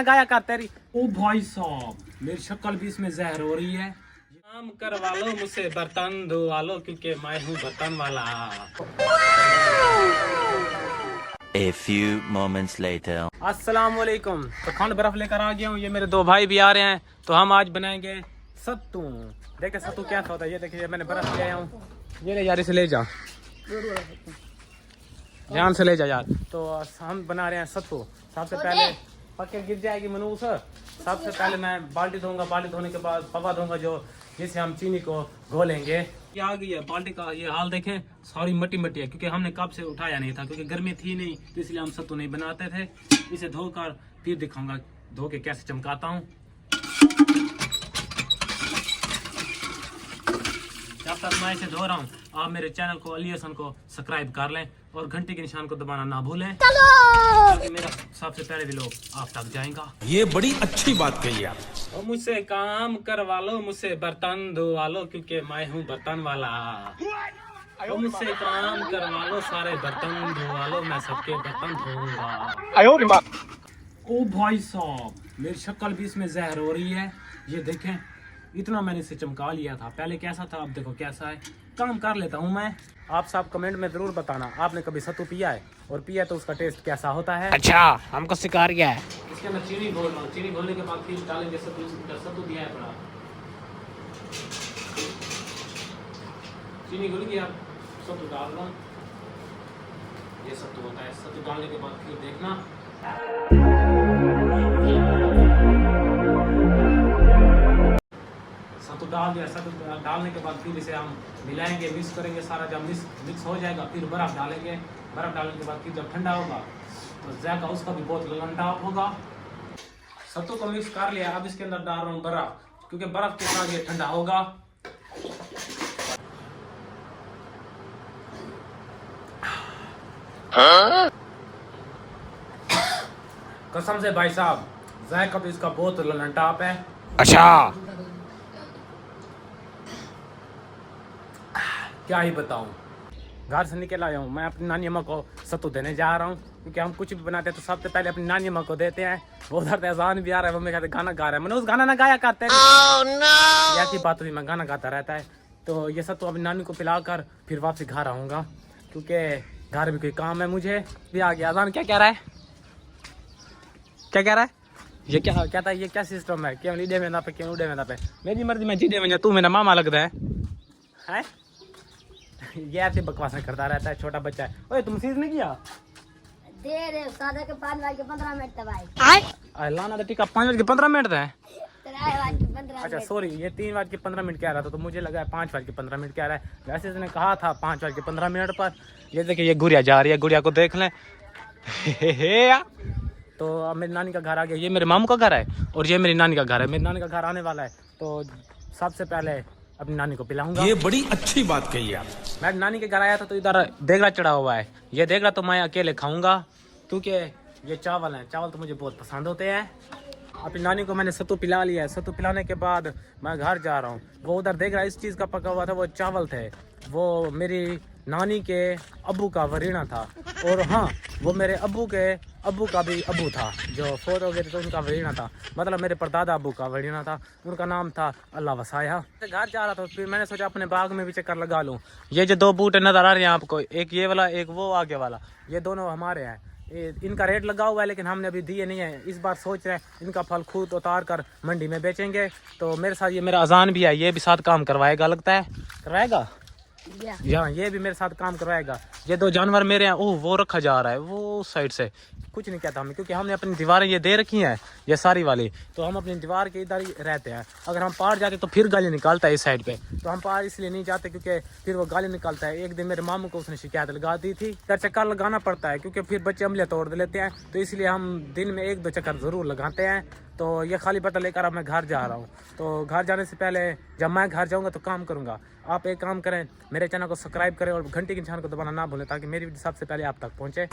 गाया कर तेरी। ओ भाई साहब, मेरी शक्ल भी इसमें जहर हो रही है। काम करवा लो मुझसे, बर्तन धोवा लो, क्योंकि मैं हूँ बर्तन वाला। A few moments later. अस्सलाम वालेकुम। तो खंड बर्फ लेकर आ गया हूँ। ये मेरे दो भाई भी आ रहे हैं, तो हम आज बनाएंगे सत्तू। देखे सत्तू क्या होता है। ये देखिए मैंने बर्फ ले आया हूँ। ये ले यार, इसे ले जा, ध्यान से ले जा यार। तो हम बना रहे हैं सत्तू। सबसे पहले पक्के गिर जाएगी मनूस। सबसे पहले मैं बाल्टी धोऊंगा, बाल्टी धोने के बाद पवा दूंगा, जो जिससे हम चीनी को घोलेंगे। ये आ गई है बाल्टी का ये हाल देखें, सारी मट्टी मट्टी है, क्योंकि हमने कब से उठाया नहीं था, क्योंकि गर्मी थी नहीं, तो इसलिए हम सत्तू नहीं बनाते थे। इसे धोकर फिर दिखाऊंगा धो के कैसे चमकाता हूँ। जब तक मैं इसे धो रहा हूँ, आप मेरे चैनल को अली हसन को सब्सक्राइब कर लें और घंटे के निशान को दबाना ना भूलें, ताकि मेरा सबसे पहले व्लॉग आप तक जाएगा। ये बड़ी अच्छी बात कही आप। और मुझसे काम करवा लो, मुझसे बर्तन धोवा लो, क्योंकि मैं हूँ बर्तन वाला। और मुझसे काम करवा लो, सारे बर्तन धोवा लो, मैं सबके बर्तन धोऊंगा। ओ भाई साहब, मेरी शक्ल भी इसमें जहर हो रही है। ये देखें, इतना मैंने इसे चमका लिया था। पहले कैसा था, अब देखो कैसा है। काम कर लेता हूँ मैं। आप सब कमेंट में जरूर बताना, आपने कभी सत्तू पिया है, और पिया तो उसका टेस्ट कैसा होता है। अच्छा, हमको सिखा गया है। इसके अंदर चीनी घोल रहा हूँ। चीनी घोलने के बाद फिर डालेंगे सत्तू। सत्तू दिया है थोड़ा, चीनी घुल गया, सत्तू डाल रहा हूँ। ये सत्तू होता है। सत्तू डालने के बाद फिर देखना। सत्तू डाल दिया। सत्तू डालने के बाद फिर इसे हम मिलाएंगे, मिक्स करेंगे सारा। जब मिक्स हो जाएगा फिर बर्फ डालेंगे। बर्फ डालने के बाद फिर जब ठंडा होगा तो जाएगा, उसका भी बहुत लंडा होगा। सत्तू को मिक्स कर लिया। अब इसके अंदर डाल रहा हूँ बर्फ, क्योंकि बर्फ के साथ ये ठंडा होगा। कसम से भाई साहब, जायका तो इसका बहुत लंटाप है। अच्छा, क्या ही बताऊं। घर से निकल आया हूँ मैं, अपनी नानी अम्मा को सत्तू देने जा रहा हूँ, क्योंकि हम कुछ भी बनाते हैं तो सबसे पहले अपनी नानी अम्मा को देते हैं। बहुत सारे अजान भी आ रहा है, मम्मी कहते गाना गा रहा है। मैंने उस गाना ना गाया करते हैं। ऐसी बात हुई, मैं गाना गाता रहता है। तो ये सत्तू अपनी नानी को पिलाकर फिर वापसी घर आऊँगा, क्योंकि घर भी कोई काम है मुझे। भी आ गया अजान। क्या कह रहा है, क्या कह रहा है? ये क्या कहता है, ये क्या सिस्टम है? क्यों लीडे में ना पे, क्यों उड़े में ना पे? मेरी मर्जी में जीडे में जा, तू मेरा मामा लगता है? ये ऐसे बकवास करता रहता है, छोटा बच्चा है। ओए तुम सीज नहीं किया? दे रे सादा के 5:15 तक भाई। लाना तो टिका 5:15 है। 3:15। अच्छा सॉरी, ये 3:15 कह रहा था, तो मुझे लगा है 5:15 कह रहा है। वैसे इसने कहा था 5:15 पर। ये देखिए, ये गुड़िया जा रही है, गुड़िया को देख लें। तो अब मेरी नानी का घर आ गया। ये मेरे मामू का घर है और ये मेरी नानी का घर है। मेरी नानी का घर आने वाला है, तो सबसे पहले अपनी नानी को पिलाऊंगा। ये बड़ी अच्छी बात कही आप। मैं नानी के घर आया था, तो इधर देगड़ा चढ़ा हुआ है। ये देगड़ा तो मैं अकेले खाऊंगा, क्योंकि ये चावल हैं। चावल तो मुझे बहुत पसंद होते हैं। अपनी नानी को मैंने सत्तू पिला लिया है। सत्तू पिलाने के बाद मैं घर जा रहा हूँ। वो उधर देख रहा है, इस चीज़ का पका हुआ था, वो चावल थे। वो मेरी नानी के अब्बू का वरीना था, और हाँ, वो मेरे अब्बू का भी अब्बू था, जो फोत हो गए थे, तो उनका वरीना था। मतलब मेरे परदादा अब्बू का वरीना था, उनका नाम था अल्लाह वसाया। घर जा रहा था, फिर मैंने सोचा अपने बाग में भी चक्कर लगा लूँ। ये जो 2 बूटे नज़र आ रहे हैं आपको, एक ये वाला, एक वो आगे वाला, ये दोनों हमारे हैं। इनका रेट लगा हुआ है, लेकिन हमने अभी दिए नहीं है। इस बार सोच रहे हैं इनका फल खुद उतार कर मंडी में बेचेंगे। तो मेरे साथ ये मेरा अजान भी है, ये भी साथ काम करवाएगा, लगता है करवाएगा। यहाँ ये भी मेरे साथ काम करवाएगा। ये 2 जानवर मेरे हैं। ओह, वो रखा जा रहा है वो साइड से। कुछ नहीं कहता हमें, क्योंकि हमने अपनी दीवारें ये दे रखी हैं, ये सारी वाली। तो हम अपनी दीवार के इधर ही रहते हैं। अगर हम पार जाते तो फिर गाली निकालता है इस साइड पे, तो हम पार इसलिए नहीं जाते, क्योंकि फिर वो गाली निकालता है। एक दिन मेरे मामू को उसने शिकायत लगा दी थी। इधर चक्कर लगाना पड़ता है, क्योंकि फिर बच्चे अमले तोड़ लेते हैं, तो इसलिए हम दिन में 1-2 चक्कर ज़रूर लगाते हैं। तो ये खाली पता लेकर अब मैं घर जा रहा हूँ। तो घर जाने से पहले जब मैं घर जाऊँगा तो काम करूँगा। आप एक काम करें, मेरे चैनल को सब्सक्राइब करें और घंटी के निशान को दबाना ना भूलें, ताकि मेरी वीडियो सबसे पहले आप तक पहुँचे।